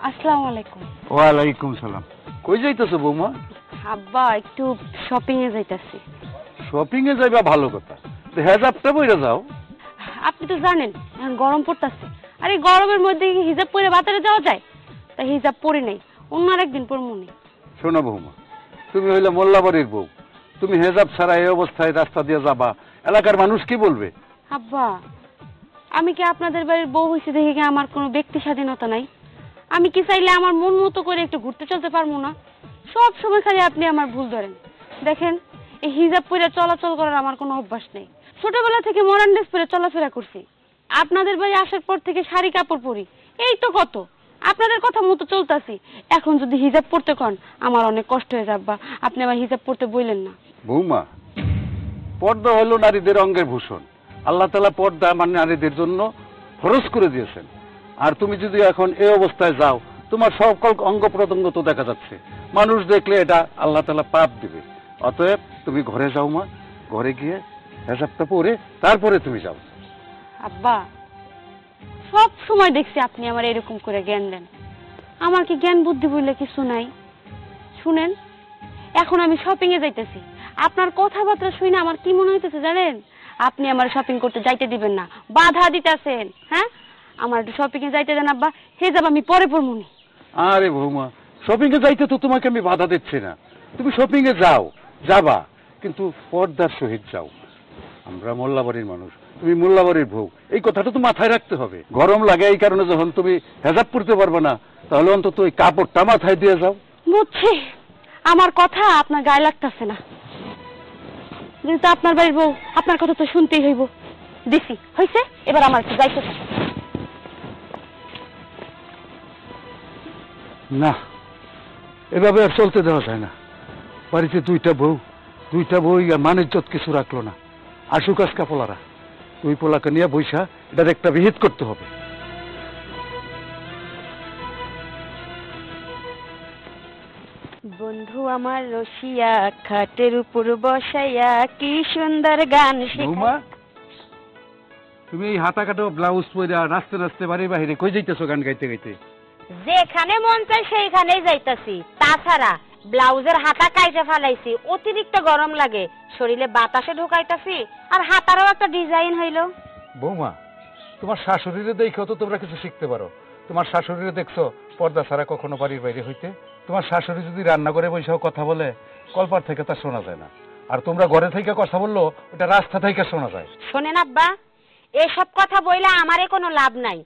আসসালামু আলাইকুম। ওয়ালাইকুম সালাম। কই যাইতেছো বৌমা? আব্বা একটু শপিং এ যাইতাছি। শপিং এ যাইবা ভালো কথা, হেজাবটা বইরা যাও। আপনি তো জানেন এখন গরম পড়তাছে, আর এই গরমের মধ্যে কি হিজাব পরে বাজারে যাওয়া যায়? তাই হিজাব পরে নেই, অন্য আরেকদিন পরমু নি। শোনো বৌমা, তুমি হইলে মোল্লাবাড়ির বউ, তুমি হেজাব ছাড়া এই অবস্থায় রাস্তা দিয়ে যাবা, এলাকার মানুষ কি বলবে? আব্বা, আমি কি আপনাদের বাড়ির বউ হইছে দেখে কি আমার কোনো ব্যক্তি স্বাধীনতা নাই? আমি কি চাইলে আমার মন মতো করে একটু ঘুরতে চলতে পারবো না? সব সময় খালি আপনি আমার ভুল ধরেন। দেখেন, এই হিজাব পরে চলাচল করার আমার কোনো অভ্যাস নেই। ছোটবেলা থেকে মডার্ন ড্রেস পরে চলাফেরা করছি। আপনাদের বাড়ি আসার পর থেকে শাড়ি কাপড় পরি, এই তো কত আপনাদের কথা মতো চলতাছি। এখন যদি হিজাব পরতে কন আমার অনেক কষ্ট হয়ে যাবে। আপনি আমার হিজাব পরতে বললেন না। বৌমা, পর্দা হলো নারীদের অঙ্গের ভূষণ। আল্লাহ তাআলা পর্দা মানে নারীদের জন্য ফরজ করে দিয়েছেন। আর তুমি যদি এখন এই অবস্থায় যাও, তোমার সকল অঙ্গ প্রত্যঙ্গ তো দেখা যাচ্ছে, মানুষ দেখলে এটা আল্লাহ তাআলা পাপ দিবে। অতএব তুমি ঘরে যাও মা, ঘরে গিয়ে হেজাবটা পরে তারপরে তুমি যাও। আব্বা, সব সময় দেখছি আপনি আমার এরকম করে জ্ঞান দেন। আমার কি জ্ঞান বুদ্ধি বললে কিছু নাই? শুনেন, এখন আমি শপিং এ যাইতেছি। আপনার কথাবার্তা শুনে আমার কি মনে হইতেছে জানেন? আপনি আমার শপিং করতে যাইতে দিবেন না, বাধা দিতেছেন। হ্যাঁ, আমার একটু শপিং এ যাইতে দেন আব্বা, হেজাব আমি পরে পরমুনি। আরে বৌমা, শপিং এ যাইতে তো তোমাকে আমি বাধা দিচ্ছি না। তুমি শপিং এ যাও, যাবা, কিন্তু পর্দার সহিত যাও। আমরা মোল্লাবাড়ির মানুষ, তুমি মোল্লাবাড়ির বউ, এই কথাটা তো মাথায় রাখতে হবে। গরম লাগে এই কারণে যখন তুমি হেজাব পরতে পারবে না, তাহলে অন্তত ওই কাপড়টা মাথায় দিয়ে যাও। বুঝছি, আমার কথা আপনার গায়ে লাগতেছে না, কিন্তু আপনার বাড়ির বউ, আপনার কথা তো শুনতেই হইব। দিছি হয়েছে, এবার আমার একটু যাইতে হবে। না, এভাবে আর চলতে দেওয়া যায় না। বাড়িতে দুইটা বউ মান ইজ্জত কিছু রাখলো না। আসুক আজকা পোলারা, তুই পোলাকে নিয়ে বৈশা এটার একটা বিহিত করতে হবে। বন্ধু আমার রসিয়া খাটের উপর বসাইয়া কি সুন্দর গান বৌমা, তুমি এই হাতা কাটো ব্লাউজ পরে নাচতে নাচতে বাড়ির বাহিরে কই যাইতেছো গান গাইতে গাইতে? যেখানে মন চাই সেইখানেই যাইতাছি। তাছাড়া ব্লাউজের হাতা কাইতে ফেলাইছি, অতিরিক্ত গরম লাগে, শরীরে বাতাসে ঢুকাইতাছি, আর হাতারও একটা ডিজাইন হইলো। বৌমা, তোমার শাশুড়িরে দেখো তো তোমরা কিছু শিখতে পারো। তোমার শাশুড়িরে দেখছো পর্দা ছাড়া কখনো বাড়ির বাইরে হইতে? তোমার শাশুড়ি যদি রান্না করে বসেও কথা বলে, কলপার থেকে তা শোনা যায় না। আর তোমরা ঘরে থেকে কথা বললো, ওটা রাস্তা থেকে শোনা যায়। শোনেন আব্বা, এসব কথা বইলে আমারে কোনো লাভ নাই।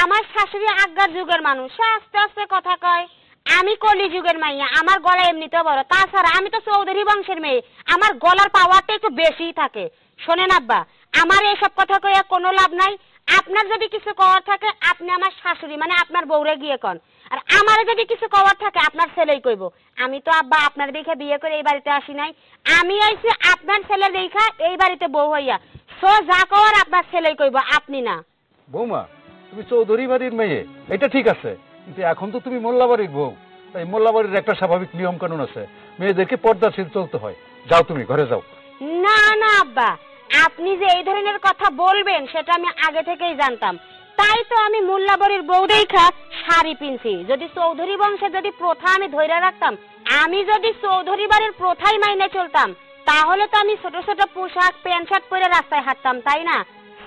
আমার শাশুড়ি আগের যুগের মানুষ, সে আস্তে আস্তে কথা কয়। আমি কলি যুগের মাইয়া, আমার গলা এমনিতেও বড়। তাছাড়া আমি তো চৌধুরী বংশের মেয়ে, আমার গলার পাওয়ারটা একটু বেশিই থাকে। শোনেন আব্বা, আমার এসব কথা কইয়া কোনো লাভ নাই। আপনার যদি কিছু কওয়ার থাকে, আপনি আমার শাশুড়ি মানে আপনার বউরে গিয়ে কন। আর আমার যদি কিছু কওয়ার থাকে, আপনার ছেলেই কইব। আমি তো আব্বা আপনার দেখে বিয়ে করে এই বাড়িতে আসি নাই, আমি আইছি আপনার ছেলে দেখা এই বাড়িতে বউ হইয়া। সো যা কওয়ার আপনার ছেলেই কইব, আপনি না। বৌমা, তুমি চৌধুরী বাড়ির মেয়ে, এটা ঠিক আছে, কিন্তু এখন তো তুমি মোল্লাবাড়ির বউ। তাই মোল্লাবাড়ির একটা স্বাভাবিক নিয়ম কানুন আছে, মেয়েদেরকে পর্দাশীল চলতে হয়। যাও, তুমি ঘরে যাও। না না আব্বা, আপনি যে এই ধরনের কথা বলবেন সেটা আমি আগে থেকেই জানতাম। তাই তো আমি মোল্লাবাড়ির বউ দেখা শাড়ি পিনছি। যদি চৌধুরী বংশের যদি প্রথা আমি ধরে রাখতাম, আমি যদি চৌধুরী বাড়ির প্রথাই মাইনে চলতাম, তাহলে তো আমি ছোট ছোট পোশাক প্যান্ট শার্ট পরে রাস্তায় হাঁটতাম, তাই না?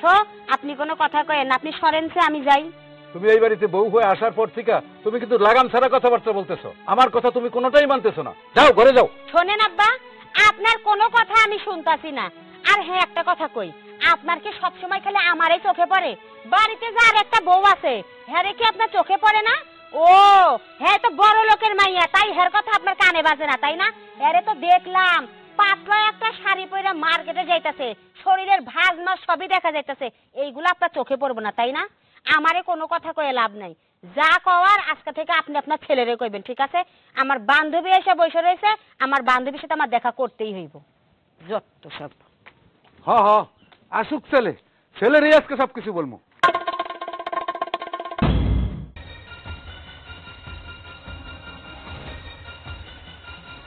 তো আপনি কোনো কথা কয়েন, আপনি সরেন সে, আমি যাই। তুমি এই বাড়িতে বউ হয়ে আসার পর থেকে তুমি কিন্তু লাগাম ছাড়া কথাবার্তা বলতেছো। আমার কথা তুমি কোনোটাই মানতেছো না। যাও, ঘরে যাও। শোনেন আব্বা, আপনার কোনো কথা আমি শুনতাছি না। আর হ্যাঁ, একটা কথা কই, আপনার কি সবসময় খালি আমারই চোখে পড়ে? বাড়িতে যার একটা বউ আছে, হ্যাঁ কি আপনার চোখে পড়ে না? ও হ্যাঁ, তো বড় লোকের মাইয়া, তাই হের কথা আপনার কানে বাজে না, তাই না? হ্যাঁ তো দেখলাম পাতলা একটা শাড়ি পরে মার্কেটে যাইতাছে, শরীরের ভাঁজ মাস সবই দেখা যাইতাছে। এইগুলো আপনার চোখে পড়বে না, তাই না? আমারে কোনো কথা কয়ে লাভ নাই। যা কওয়ার আজকে থেকে আপনি আপনার ছেলেরে কইবেন, ঠিক আছে? আমার বান্ধবী এসে বসে রয়েছে, আমার বান্ধবীর সাথে আমার দেখা করতেই হইব। যত সব। হ আসুক ছেলেরই আজকে সবকিছু বলবো।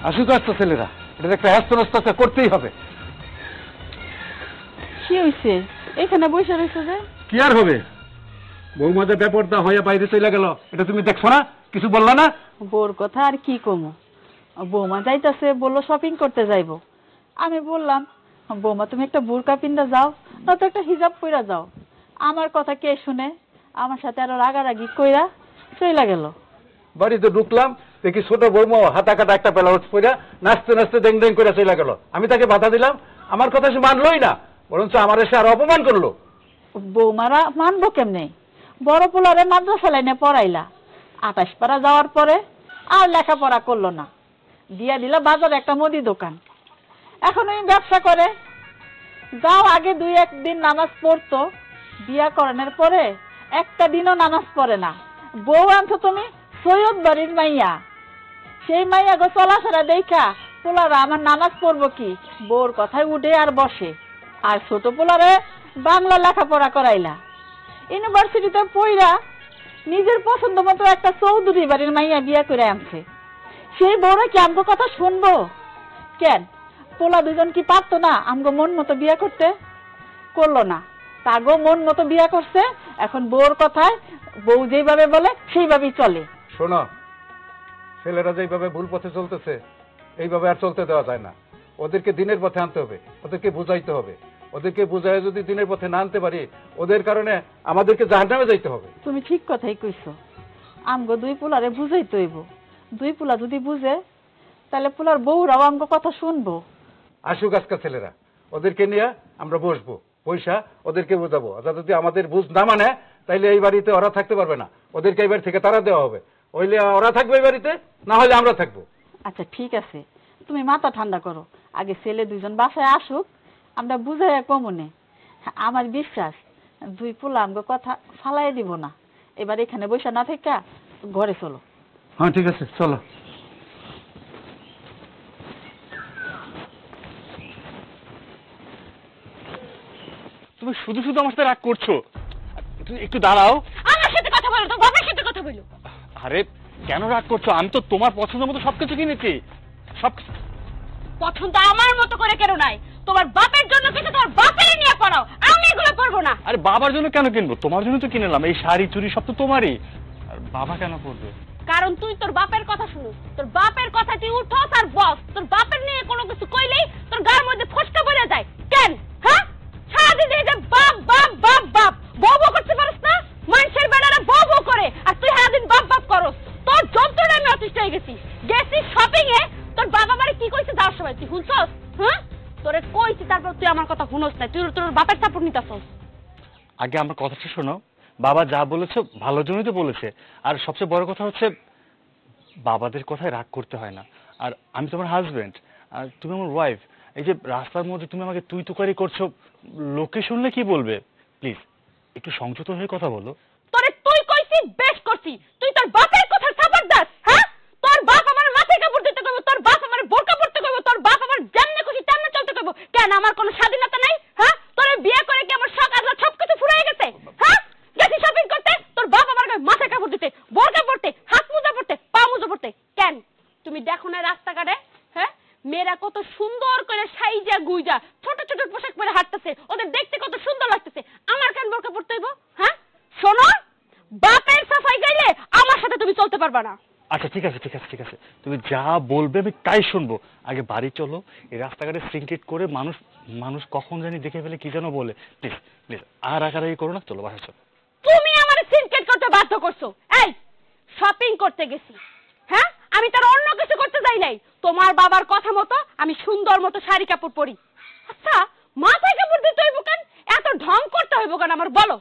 আসুক আসতো ছেলেরা, এটা একটা হ্যাস্ত করতেই হবে। কি হয়েছে এখানে বসে রয়েছে যে? কি আর হবে, বৌমাদের ব্যাপারটা হয়ে বাইরে চলে গেল, এটা তুমি দেখছো না? কিছু বললা না? বউর কথা আর কি কমু, বৌমা যাইতাছে, বললো শপিং করতে যাইবো। আমি বললাম, বৌমা তুমি একটা বোরকা পিন্দা যাও, নয়তো একটা হিজাব পইরা যাও। আমার কথা কে শুনে, আমার সাথে আরো রাগারাগি কইরা চইলা গেল। বাড়িতে ঢুকলাম, দেখি ছোট বৌমা হাতা কাটা একটা ব্লাউজ পরে নাচতে নাচতে ডেং ডেং করে চলে গেল। আমি তাকে বাধা দিলাম, আমার কথা সে মানলই না, বরঞ্চ আমার এসে আর অপমান করলো। বৌমারা মানবো কেমনে? বড় পোলারে মাদ্রাসা লাইনে পড়াইলা, 28 পাড়া যাওয়ার পরে আর লেখাপড়া করলো না, দিয়া দিল বাজারে একটা মুদি দোকান। এখন ওই ব্যবসা করে। যাও আগে 2-1 দিন নামাজ পড়তো, বিয়া করানোর পরে একটা দিনও নামাজ পড়ে না। বউ আনছো তুমি সৈয়দ বাড়ির মাইয়া, সেই মাইয়া গো চলাফেরা দেখা পোলারা আমার নামাজ পড়বো কি, বউর কথায় উঠে আর বসে। আর ছোট পোলারে বাংলা লেখাপড়া করাইলা, ইউনিভার্সিটিতে পড়া নিজের পছন্দ মতো একটা চৌধুরী বাড়ির মাইয়া বিয়া করে আনছে। সেই বউরা কি আমগো কথা শুনবো? কেন পোলা দুজন কি পারতো না আমগো মন মতো বিয়া করতে? করলো না, তাগো মন মতো বিয়া করছে। এখন বউর কথায় বউ যেভাবে বলে সেইভাবেই চলে। শোনো, ছেলেরা যেভাবে ভুল পথে চলতেছে এইভাবে আর চলতে দেওয়া যায় না। ওদেরকে দিনের পথে আনতে হবে, ওদেরকে বুঝাইতে হবে। ওদেরকে বুঝায় যদি দিনের পথে না আনতে পারি, ওদের কারণে আমাদেরকে জাহান্নামে যাইতে হবে। তুমি ঠিক কথাই কইছো, আমগো 2 পোলারে বুঝাইতে হইব। 2 পোলা যদি বুঝে, তাহলে পোলার বউরাও আমগো কথা শুনবো। আসুক আজকাল ছেলেরা, ওদেরকে নিয়ে আমরা বসবো, পয়সা ওদেরকে বোঝাবো। যদি আমাদের বুঝ না মানে, তাইলে এই বাড়িতে ওরা থাকতে পারবে না, ওদেরকে এই বাড়ি থেকে তারা দেওয়া হবে। হইলে ওরা থাকবে এই বাড়িতে, না হলে আমরা থাকবো। আচ্ছা ঠিক আছে, তুমি মাথা ঠান্ডা করো, আগে ছেলে 2জন বাসায় আসুক, আমরা বুঝাইয়া কমনে। আমার বিশ্বাস 2 পোলা আমগো কথা ফালাই দিব না। এবার এখানে বসে না থেকে ঘরে চলো। হ্যাঁ ঠিক আছে, চলো। তুমি শুধু শুধু আমার সাথে রাগ করছো, তুমি একটু দাঁড়াও। আমার সাথে কথা বলো, তো বাবার সাথে কথা বলো। আরে কেন রাগ করছো? আমি তো তোমার পছন্দ মতো সবকিছু কিনেছি। সব পছন্দ আমার মতো করে কেন নাই? তোমার বাপের জন্য কিছু তোমার বাপের নিয়ে পড়াও, আমি এগুলো পড়বো না। আরে বাবার জন্য কেন কিনবো? তোমার জন্য তো কিনলাম। এই শাড়ি চুড়ি সব তো তোমারই, আর বাবা কেন পড়বে? কারণ তুই তোর বাপের কথা শুনুস, তোর বাপের কথা তুই উঠোস আর বস। তোর বাপের নিয়ে কোনো কিছু কইলেই তোর গায়ের মধ্যে ফসকা পড়ে যায়। কেন? হ্যাঁ, সারাদিন এই যে বাপ বাপ বাপ বাপ বউ বউ করতে পারিস না? মানুষের বেড়ারা বউ বউ করে, আর তুই সারাদিন বাপ বাপ করস। তোর যন্ত্রণা আমি অতিষ্ঠ হয়ে গেছি। গেছি শপিং এ, তোর বাবা বাড়ি কি কইছে যাওয়ার সময় তুই শুনছস? হ্যাঁ, তোরে কইছি, তারপর তুই আমার কথা শুনস না, তুই তোর বাপের সাপোর্ট নিতাছস। আগে আমার কথাটা শোনো। বাবা যা বলেছে ভালোর জন্যই তো বলেছে। আর সবচেয়ে বড় কথা হচ্ছে, বাবাদের কথায় রাগ করতে হয় না। আর আমি তোমার হাজবেন্ড, আর তুমি আমার ওয়াইফ। এই যে রাস্তার মধ্যে তুমি আমাকে তুই তুকারি করছো, লোকে শুনলে কি বলবে? প্লিজ একটু সংযত হয়ে কথা বলো। তোরে তুই কইছি, বেশ করছি। তুই তোর বাপের কথা সাপোর্ট দাস? হ্যাঁ, তোর বাপ আমার মাথায় কাপড় দিতে কইবো, তোর বাপ আমার বোরকা পরতে কইবো, তোর বাপ আমার যেমনে খুশি তেমনে চলতে কইবো। কেন, আমার কোনো স্বাধীনতা নাই? হ্যাঁ, তোরে বিয়ে করে কি আমার শখ আজলা সবকিছু ফুরাই গেছে? হ্যাঁ, গেছি শপিং করতে, তোর বাপ আমার গায়ে মাথায় কাপড় দিতে, বোরকা পরতে, হাত মোজা পরতে, পা মোজা পরতে। কেন তুমি দেখো না রাস্তাঘাটে, হ্যাঁ, মেয়েরা কত সুন্দর করে সাইজা গুইজা ছোট ছোট পোশাক পরে হাঁটতেছে, ওদের দেখতে কত সুন্দর লাগতেছে। আমার কেন বোরকা পরতে হইব? হ্যাঁ, শোনো, বাপের সাফাই গাইলে আমার সাথে তুমি চলতে পারবা না। আচ্ছা ঠিক আছে ঠিক আছে ঠিক আছে, তুমি যা বলবে আমি তাই শুনবো। আগে বাড়ি চলো। এই রাস্তাঘাটে সিনক্রেট করে মানুষ মানুষ কখন জানি দেখে ফেলে, কি যেন বলে। প্লিজ প্লিজ আর রাগারাগি করো না, চলো বাসা চলো। তুমি আমার সিনক্রেট করতে বাধ্য করছো। এই শপিং করতে গেছি, হ্যাঁ, আমি তার অন্য কিছু করতে যাই নাই। তোমার বাবার কথা মতো আমি সুন্দর মতো শাড়ি কাপড় পরি। আচ্ছা, মাথায় কাপড় দিতে হইব কেন? এত ঢং করতে হইব কেন আমার বলো?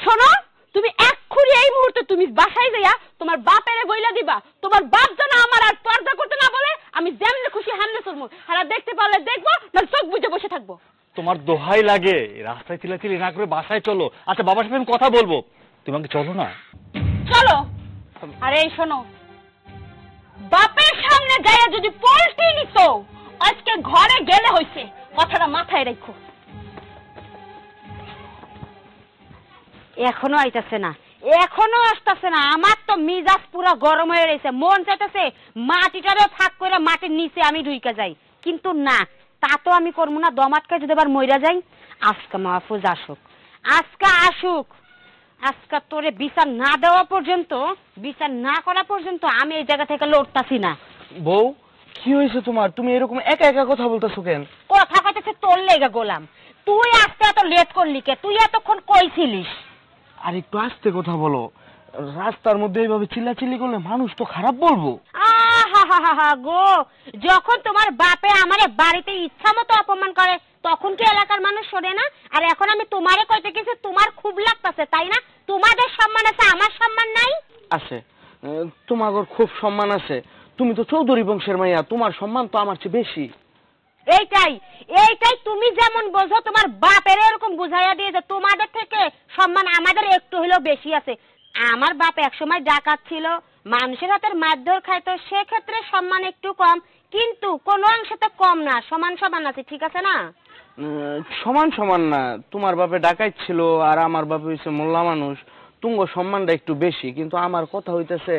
শোনো, তুমি এক্ষুনি এই মুহূর্তে তুমি বাসায় যাইয়া তোমার বাপেরে বইলা দিবা, তোমার বাপ যেন আমার আর পর্দা করতে না বলে। আমি যেমনি খুশি হামলে চলবো, হারা দেখতে পারলে দেখবো, না চোখ বুঝে বসে থাকবো। তোমার দোহাই লাগে, রাস্তায় চিল্লাচিল্লি না করে বাসায় চলো। আচ্ছা বাবার সাথে আমি কথা বলবো, তুমি আমাকে চলো না। চলো। আরে এই শোনো, বাপের সামনে গায়ে যদি পল্টি নিত, আজকে ঘরে গেলে হইছে। কথাটা মাথায় রাখো। এখনো আইতাছে না, এখনো আসতেছে না। আমার তো মিজাজ পুরো গরম হয়ে রয়েছে, মন চাইতেছে মাটিটারে ফাঁক করে মাটির নিচে আমি ঢুইকা যাই, কিন্তু না, তা তো আমি করবো না। দমাটকা যদি আবার মইরা যাই। আজকে মাহফুজ আসুক, আজকে আসুক, আজকে তোরে বিচার না দেওয়া পর্যন্ত, বিচার না করা পর্যন্ত আমি এই জায়গা থেকে লড়তাছি না। বউ কি হয়েছে তোমার? তুমি এরকম একা একা কথা বলতেছো কেন? কথা কইতেছে তোর লেগে গোলাম। তুই আজকে এত লেট করলি কে? তুই এতক্ষণ কইছিলিস? আর একটু আস্তে কথা বলো, রাস্তার মধ্যে এইভাবে চিল্লাচিল্লি করলে মানুষ তো খারাপ বলবো। আহা গো, যখন তোমার বাপে আমারে বাড়িতে ইচ্ছা মতো অপমান করে তখন কি এলাকার মানুষ শোনে না? আর এখন আমি তোমারে কইতে গেছি, তোমার খুব লাগতাছে তাই না? তোমাদের সম্মান আছে, আমার সম্মান নাই? আছে, তোমার খুব সম্মান আছে। তুমি তো চৌধুরী বংশের মাইয়া, তোমার সম্মান তো আমার চেয়ে বেশি। এইটাই তুমি যেমন বোঝো, তোমার বাপের এরকম বুঝাইয়া দিয়ে যে তোমাদের থেকে সম্মান আমাদের একটু হলেও বেশি আছে। আমার বাপ একসময় ডাকাত ছিল, মানুষের হাতের মারধর খাইতো, সেক্ষেত্রে সম্মান একটু কম, কিন্তু কোনো অংশে তো কম না, সমান সমান আছে, ঠিক আছে না? সমান সমান না, তোমার বাপে ডাকাইত ছিল আর আমার বাপে হইছে মোল্লা মানুষ, তুঙ্গ সম্মানটা একটু বেশি। কিন্তু আমার কথা হইতেছে,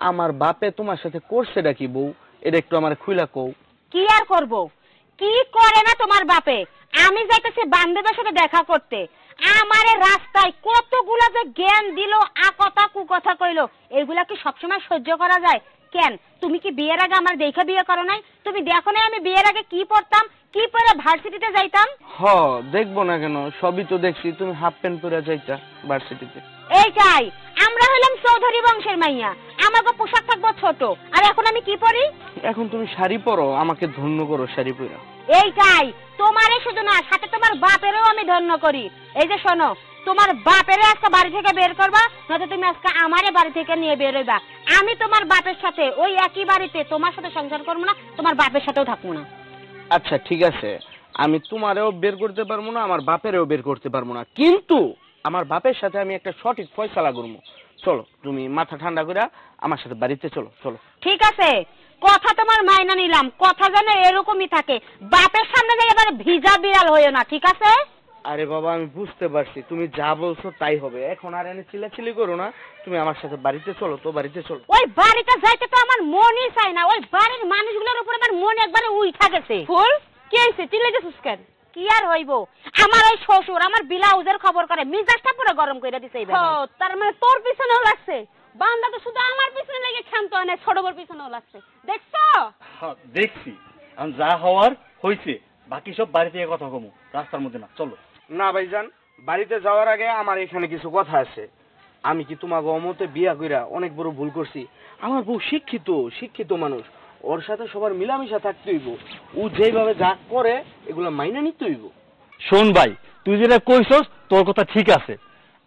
আমার বাপে তোমার সাথে করছেটা কি বউ? এটা একটু আমার খুইলা কও। কি আর করব? কি করে না তোমার বাপে? আমি যাইতেছি বান্ধবীর সাথে দেখা করতে, আমারে রাস্তায় কতগুলা যে জ্ঞান দিল, আ কথা কু কথা কইলো, এগুলা কি সবসময় সহ্য করা যায়? কেন তুমি কি বিয়ের আগে আমার দেখে বিয়ে করো নাই? তুমি দেখো নাই আমি বিয়ের আগে কি পড়তাম, কি পরে ভার্সিটিতে যাইতাম? দেখবো না কেন, সবই তো দেখছি। তুমি হাফ প্যান্ট পরে যাইতা ভার্সিটিতে। এইটাই, আমরা হলাম চৌধুরী বংশের মাইয়া, আমাকে পোশাক থাকবো ছোট, আর এখন আমি কি পরি? এখন তুমি শাড়ি পরো, আমাকে ধন্য করো শাড়ি পরে। এইটাই, তোমারে শুধু না, সাথে তোমার বাপেরও আমি ধন্য করি। এই যে শোনো, তোমার বাপেরে আজকে বাড়ি থেকে বের করবা, নয়তো তুমি আজকে আমারে বাড়ি থেকে নিয়ে বের হইবা। আমি তোমার বাপের সাথে ওই একই বাড়িতে তোমার সাথে সংসার করবো না, তোমার বাপের সাথেও থাকবো না। আচ্ছা ঠিক আছে, আমি তোমারেও বের করতে পারবো না, আমার বাপেরও বের করতে পারবো না, কিন্তু আমার বাপের সাথে আমি একটা সঠিক ফয়সালা করবো। চলো, তুমি মাথা ঠান্ডা করে আমার সাথে বাড়িতে চলো। চলো ঠিক আছে, কথা তোমার মাইনা নিলাম, কথা যেন এরকমই থাকে, বাপের সামনে যাই এবার ভিজা বিড়াল হইও না, ঠিক আছে? আরে বাবা, আমি বুঝতে পারছি, তুমি যা বলছো তাই হবে। এখন আর এনে চিল্লাচিল্লি করো না, তুমি আমার সাথে বাড়িতে চলো তো, বাড়িতে চলো। ওই বাড়িতে যাইতে তো আমার মনই চায় না, ওই বাড়ির মানুষগুলোর উপর আমার মন একবারে উইঠা গেছে। ফুল কি হইছে, চিল্লাইতেছিস কেন? কি আর হইব, আমার ওই শ্বশুর আমার ব্লাউজের খবর করে মেজাজটা পুরো গরম করে দিছে। তার মানে তোর পিছনেও লাগছে? বান্দা তো শুধু আমার পিছনে লেগে ক্ষান্ত হয় না, ছোট বড় পিছনেও লাগছে, দেখছো? দেখছি, যা হওয়ার হয়েছে, বাকি সব বাড়ি থেকে কথা কমু, রাস্তার মধ্যে না। চলো। না ভাইজান, বাড়িতে যাওয়ার আগে আমার এখানে কিছু কথা আছে। আমি কি তোমাকে অমতে বিয়া কইরা অনেক বড় ভুল করছি? আমার বউ শিক্ষিত মানুষ, ওর সাথে সবার মিলামিশা থাকতে হইব। ও যেভাবে যা করে এগুলো মাইনা নিতে হইব। শোন ভাই, তুই যেটা কইছস তোর কথা ঠিক আছে।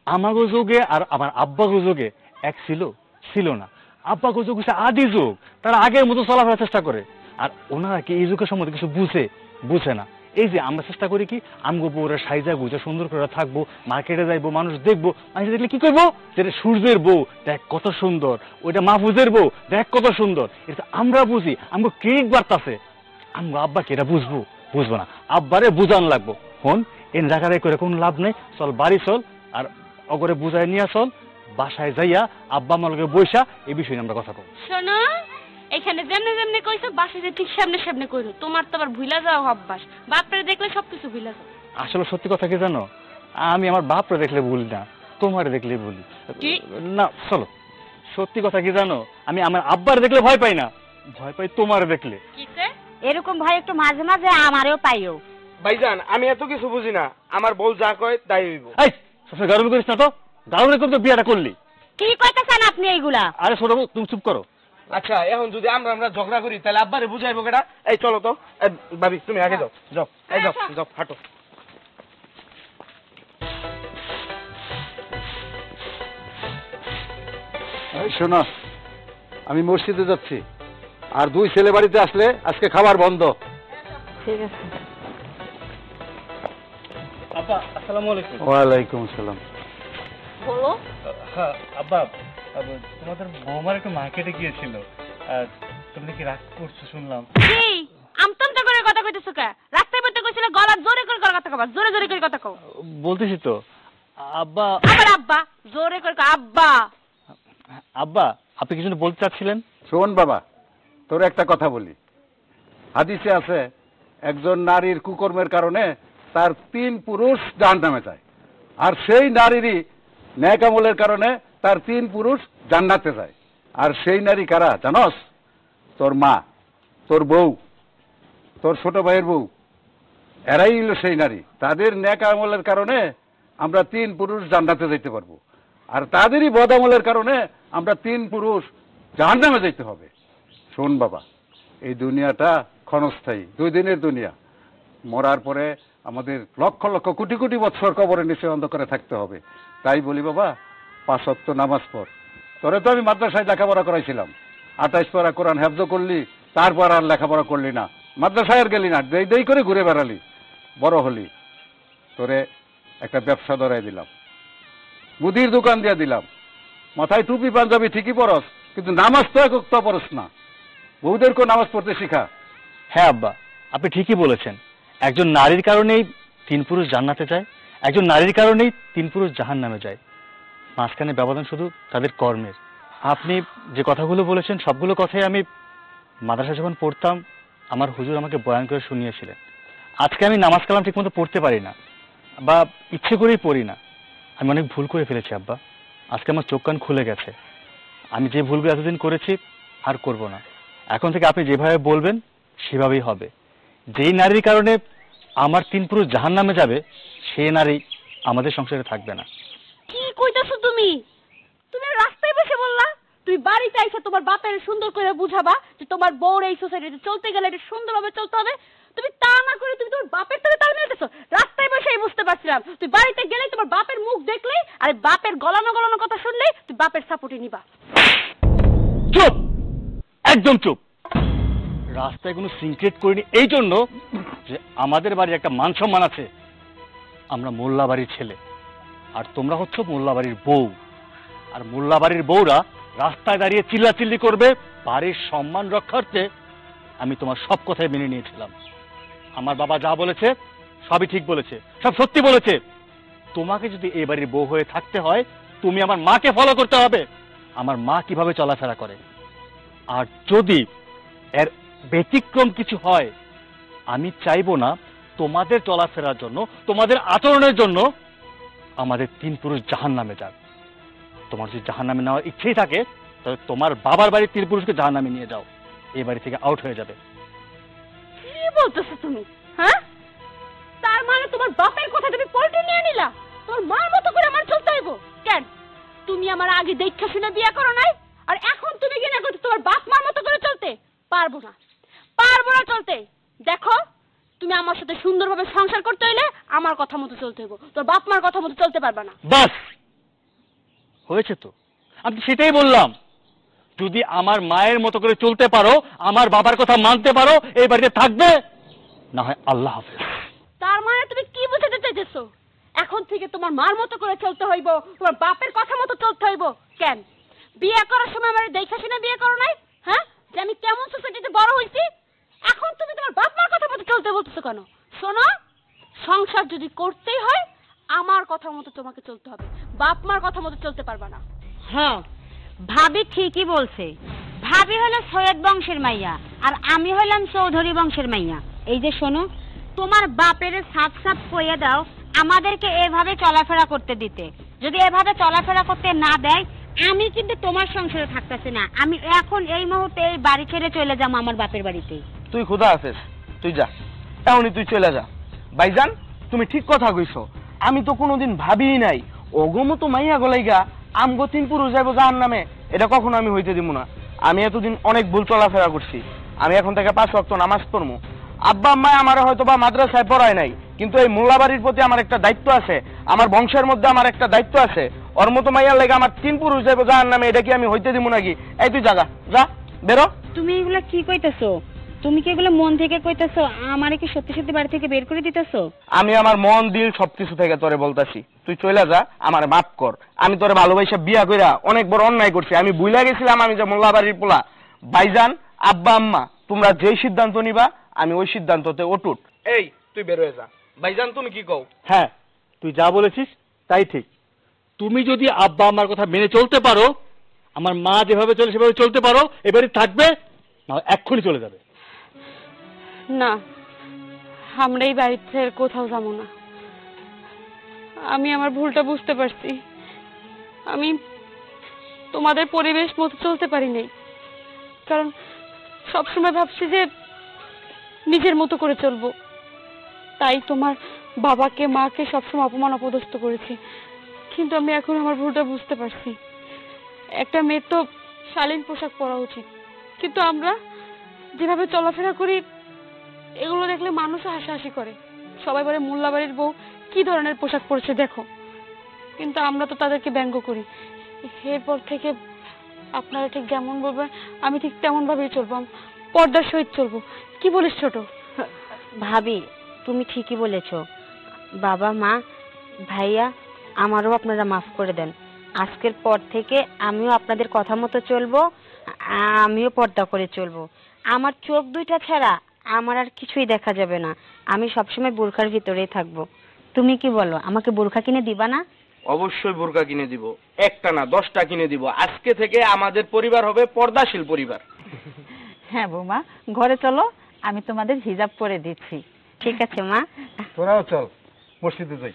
আমাগো যুগে আর আমার আব্বাগো যুগে এক ছিল না। আব্বাগো যুগ হচ্ছে আদি যুগ, তারা আগের মতো চলাফেরার চেষ্টা করে। আর ওনারা কি এই যুগের সম্বন্ধে কিছু বুঝে না। এই যে আমরা চেষ্টা করি কি, আমগো বউরা সাইজা গুজা সুন্দর করে থাকবো, মার্কেটে যাইবো, মানুষ দেখবো, মানুষ দেখলে কি করবো, যেটা সূর্যের বউ দেখ কত সুন্দর, ওইটা মাহফুজের বউ দেখ কত সুন্দর, এটা আমরা বুঝি, আমগো ক্রেডিট বাড়তাছে। আমগো আব্বাকে এটা বুঝবো না, আব্বারে বুঝান লাগবো। হন এন জায়গায় করে কোনো লাভ নেই, চল বাড়ি চল, আর অগরে বুঝাই নিয়ে চল, বাসায় যাইয়া আব্বা মালকে বইসা এই বিষয়ে আমরা কথা কব। শোনো, এখানে যেমনে কইছো বাসায় ঠিক সামনে কইরো, তোমার তো আবার ভুলা যাও অভ্যাস, বাপরে দেখলে সবকিছু ভুলা যাও। আসলে সত্যি কথা কি জানো, আমি আমার বাপরে দেখলে ভুলি না, তোমারে দেখলে ভুলি না। চলো, সত্যি কথা কি জানো, আমি আমার আব্বার দেখলে ভয় পাই না, ভয় পাই তোমার দেখলে। কিসে? এরকম ভয় একটু মাঝে মাঝে আমারও পাইও। ভাইজান, আমি এত কিছু বুঝি না, আমার বউ যা কয় তাই হইব। এই সবসময় গরম করিস না তো, গাউরে কম তো বিয়েটা করলি। কি কইতেছেন আপনি এইগুলা? আরে ছোট বউ, তুমি চুপ করো। আচ্ছা, এখন যদি আমরা ঝগড়া করি তাহলে আব্বারে বুঝাইবো কেডা? এই চলো তো, ভাবি তুমি আগে যাও, যাও হাঁটো। শোনো, আমি মসজিদে যাচ্ছি, আর 2 ছেলে বাড়িতে আসলে আজকে খাবার বন্ধ। ঠিক আছে। আব্বা আসসালামু আলাইকুম। ওয়ালাইকুম আসসালাম। বলো। হ্যাঁ আব্বা, তোমাদের বৌমার একটু মার্কেটে গিয়েছিল, তুমি কি রাগ করছো শুনলাম। কি আমতমটা করে কথা কইতেছো কে? রাস্তায় বইতে কইছিল গলা জোরে করে কথা কও, জোরে করে কথা কও। বলতেছি তো আব্বা। আবার আব্বা, জোরে করে আব্বা। আব্বা, আপনি কিছু বলতে চাচ্ছিলেন? শোন বাবা, তোর একটা কথা বলি। হাদিসে আছে, একজন নারীর কুকর্মের কারণে তার 3 পুরুষ জাহান্নামে যায়, আর সেই নারীরই ন্যাক আমলের কারণে তার 3 পুরুষ জান্নাতে যায়। আর সেই নারী কারা জানস? তোর মা, তোর বউ, তোর ছোট ভাইয়ের বউ, এরাই হলো সেই নারী। তাদের ন্যাক আমলের কারণে আমরা 3 পুরুষ জান্নাতে যেতে পারবো, আর তাদেরই বদ আমলের কারণে আমরা 3 পুরুষ জাহান্নামে যেতে হবে। শোন বাবা, এই দুনিয়াটা ক্ষণস্থায়ী, 2 দিনের দুনিয়া। মরার পরে আমাদের লক্ষ লক্ষ কোটি কোটি বছর কবরে নিচে অন্ধকারে থাকতে হবে। তাই বলি বাবা, 5 ওয়াক্ত নামাজ পড়। তোরে তো আমি মাদ্রাসায় লেখাপড়া করাইছিলাম, 28 পারা কোরআন হেফজ করলি, তারপর আর লেখাপড়া করলি না, মাদ্রাসায় আর গেলি না, দেই দেই করে ঘুরে বেড়ালি, বড় হলি। তোরে একটা ব্যবসা ধরাই দিলাম, মুদির দোকান দিয়ে দিলাম, মাথায় টুপি পাঞ্জাবি ঠিকই পরস, কিন্তু নামাজ তো এক ওয়াক্ত পড়স না। বউদেরকেও নামাজ পড়তে শিখা। হ্যাঁ আব্বা, আপনি ঠিকই বলেছেন। একজন নারীর কারণেই 3 পুরুষ জান্নাতে যায়, একজন নারীর কারণেই 3 পুরুষ জাহান্নামে যায়। মাঝখানে ব্যবধান শুধু তাদের কর্মের। আপনি যে কথাগুলো বলেছেন সবগুলো কথাই আমি মাদ্রাসা যখন পড়তাম আমার হুজুর আমাকে বয়ান করে শুনিয়েছিলেন। আজকে আমি নামাজ কালাম ঠিকমতো পড়তে পারি না, বা ইচ্ছে করেই পড়ি না। আমি অনেক ভুল করে ফেলেছি আব্বা। আজকে আমার চোখ কান খুলে গেছে। আমি যে ভুলগুলো এতদিন করেছি আর করব না। এখন থেকে আপনি যেভাবে বলবেন সেভাবেই হবে। যেই নারীর কারণে আমার 3 পুরুষ জাহান্নামে যাবে, সেই নারী আমাদের সংসারে থাকবে না। কি কইতাছো তুমি? তুমি রাস্তায় বসে বললা, তুই বাড়িতে আইসা তোমার বাপের সুন্দর করে বুঝাবা যে তোমার বউর এই সোসাইটিতে চলতে গেলে এটা সুন্দরভাবে চলতে হবে। তুমি তা না করে তুমি তোমার বাপের থেকে তাল নিতেছো। রাস্তায় বসেই বুঝতে পারছিলাম তুই বাড়িতে গেলেই তোমার বাপের মুখ দেখলেই আর বাপের গলানো গলানো কথা শুনলেই তুই বাপের সাপোর্টে নিবা। চুপ, একদম চুপ। রাস্তায় কোনো সিনক্রেট করিনি এই জন্য যে আমাদের বাড়ির একটা মান সম্মান আছে। আমরা মোল্লা বাড়ির ছেলে, আর তোমরা হচ্ছে মোল্লা বাড়ির বউ। আর মোল্লা বাড়ির বউরা রাস্তায় দাঁড়িয়ে চিল্লাচিল্লি করবে বাড়ির সম্মান রক্ষার্থে। আমি তোমার সব কথাই মেনে নিয়েছিলাম। আমার বাবা যা বলেছে সবই ঠিক বলেছে, সব সত্যি বলেছে। তোমাকে যদি এই বাড়ির বউ হয়ে থাকতে হয়, তুমি আমার মাকে ফলো করতে হবে, আমার মা কিভাবে চলাফেরা করে। আর যদি এর ব্যতিক্রম কিছু হয়, আমি চাইবো না তোমাদের চলাফেরার জন্য, তোমাদের আচরণের জন্য আমাদের 3 পুরুষ জাহান্নামে যাক। তোমার যদি জাহান্নামে নেওয়ার ইচ্ছেই থাকে, তাহলে তোমার বাবার বাড়ির 3 পুরুষকে জাহান্নামে নিয়ে যাও। এই বাড়ি থেকে আউট হয়ে যাবে। কি বলতেছো তুমি? হ্যাঁ, তার মানে তোমার বাপের কথা তুমি পল্টে নিয়ে নিলা? তোমার মার মতো করে আমার চলতে হইব কেন? তুমি আমার আগে দেখা শুনে বিয়ে করো নাই, আর এখন তুমি কিনা করছো তোমার বাপ মার মতো করে চলতে? পারবো না, পারবো না চলতে। দেখো, তুমি আমার সাথে সুন্দরভাবে সংসার করতে হইলে আমার কথা মতো চলতে হইব, তোর বাপ মার কথা মতো চলতে পারবা না। বাস হয়েছে তো, আমি সেটাই বললাম। যদি আমার মায়ের মতো করে চলতে পারো, আমার বাবার কথা মানতে পারো, এই বাড়িতে থাকবে, না হয় আল্লাহ হাফেজ। তার মানে তুমি কি বুঝাতে চাইতেছো? এখন থেকে তোমার মার মতো করে চলতে হইব, তোমার বাপের কথা মতো চলতে হইব কেন? বিয়ে করার সময় আমার দেখা শুনে বিয়ে করো নাই? হ্যাঁ, যে আমি কেমন সোসাইটিতে বড় হইছি, এখন তুমি তোমার বাপ মার কথা মতো চলতে বলতেছো কেন? শোনো, সংসার যদি করতেই হয় আমার কথা মতো তোমাকে চলতে হবে, বাপ মার কথা মতো চলতে পারবা না। হ্যাঁ, ভাবি ঠিকই বলছে। ভাবি হলো সৈয়দ বংশের মাইয়া, আর আমি হলাম চৌধুরী বংশের মাইয়া। এই যে শোনো, তোমার বাপের সাফ সাফ কইয়া দাও আমাদেরকে এভাবে চলাফেরা করতে দিতে। যদি এভাবে চলাফেরা করতে না দেয়, আমি কিন্তু তোমার সংসারে থাকতেছি না। আমি এখন এই মুহূর্তে এই বাড়ি ছেড়ে চলে যাবো আমার বাপের বাড়িতে। তুই খোদা আছিস, তুই যা, এমনই তুই চলে যা। ভাইজান, তুমি ঠিক কথা কইছো। আমি তো কোনোদিন ভাবিই নাই অগমতো মাইয়া গলাইগা আমগো 3 পুরুষ যাইবো জাহান্নামে। এটা কখনো আমি হইতে দিব না। আমি এতদিন অনেক ভুল চলাফেরা করছি। আমি এখন থেকে 5 ওয়াক্ত নামাজ পড়বো। আব্বা আম্মা আমার হয়তো বা মাদ্রাসায় পড়ায় নাই, কিন্তু এই মোল্লাবাড়ির প্রতি আমার একটা দায়িত্ব আছে, আমার বংশের মধ্যে আমার একটা দায়িত্ব আছে। ওর মতো মাইয়ার লেগে আমার 3 পুরুষ যাইবো জাহান্নামে, এটা কি আমি হইতে দিব নাকি? এই তুই জাগা, যা বেরো। তুমি এগুলা কি কইতেছো? তুমি কি এগুলো মন থেকে কইতেছো? আমারে কি সত্যি সত্যি বাড়ি থেকে বের করে দিতেছো? আমি আমার মন দিল সবকিছু থেকে তোরে বলতাছি, তুই চলে যা, আমারে মাফ কর। আমি তোরে ভালোবাসা বিয়া কইরা অনেক বড় অন্যায় করছি। আমি ভুলে গেছিলাম আমি যে মোল্লাবাড়ির পোলা। ভাইজান, আব্বা আম্মা, তোমরা যেই সিদ্ধান্ত নিবা আমি ওই সিদ্ধান্ততে অটুট। এই তুই বের হয়ে যা। ভাইজান, তুমি কি কও? হ্যাঁ, তুই যা বলেছিস তাই ঠিক। তুমি যদি আব্বা আমার কথা মেনে চলতে পারো, আমার মা যেভাবে চলে সেভাবে চলতে পারো, এবারে থাকবে, না এক্ষুনি চলে যাবে। না, আমরা এই বাড়িতে কোথাও যাবো না। আমি আমার ভুলটা বুঝতে পারছি। আমি তোমাদের পরিবেশ মতো চলতে পারি নাই, কারণ সবসময় ভাবছি যে নিজের মতো করে চলবো, তাই তোমার বাবাকে মাকে সবসময় অপমান অপদস্থ করেছি। কিন্তু আমি এখন আমার ভুলটা বুঝতে পারছি। একটা মেয়ের তো শালীন পোশাক পরা উচিত, কিন্তু আমরা যেভাবে চলাফেরা করি এগুলো দেখলে মানুষও হাসাহাসি করে, সবাই বলে মোল্লাবাড়ির বউ কি ধরনের পোশাক পরেছে দেখো, কিন্তু আমরা তো তাদেরকে ব্যঙ্গ করি। এরপর থেকে আপনারা ঠিক যেমন বলবেন আমি ঠিক তেমন ভাবেই চলবো, পর্দার সহিত চলবো। কি বলিস ছোট? ভাবি তুমি ঠিকই বলেছো। বাবা মা ভাইয়া আমারও আপনারা মাফ করে দেন। আজকের পর থেকে আমিও আপনাদের কথা মতো চলবো, আমিও পর্দা করে চলবো। আমার চোখ দুইটা ছাড়া আমার আর কিছুই দেখা যাবে না, আমি সবসময় বোরখার ভিতরেই থাকবো। তুমি কি বলো, আমাকে বোরখা কিনে দিবা না? অবশ্যই বোরকা কিনে দিব, একটা না 10টা কিনে দিব। আজকে থেকে আমাদের পরিবার হবে পর্দাশীল পরিবার। হ্যাঁ বৌমা, ঘরে চলো, আমি তোমাদের হিজাব পরে দিচ্ছি। ঠিক আছে মা। তোরাও চল, মসজিদে যাই।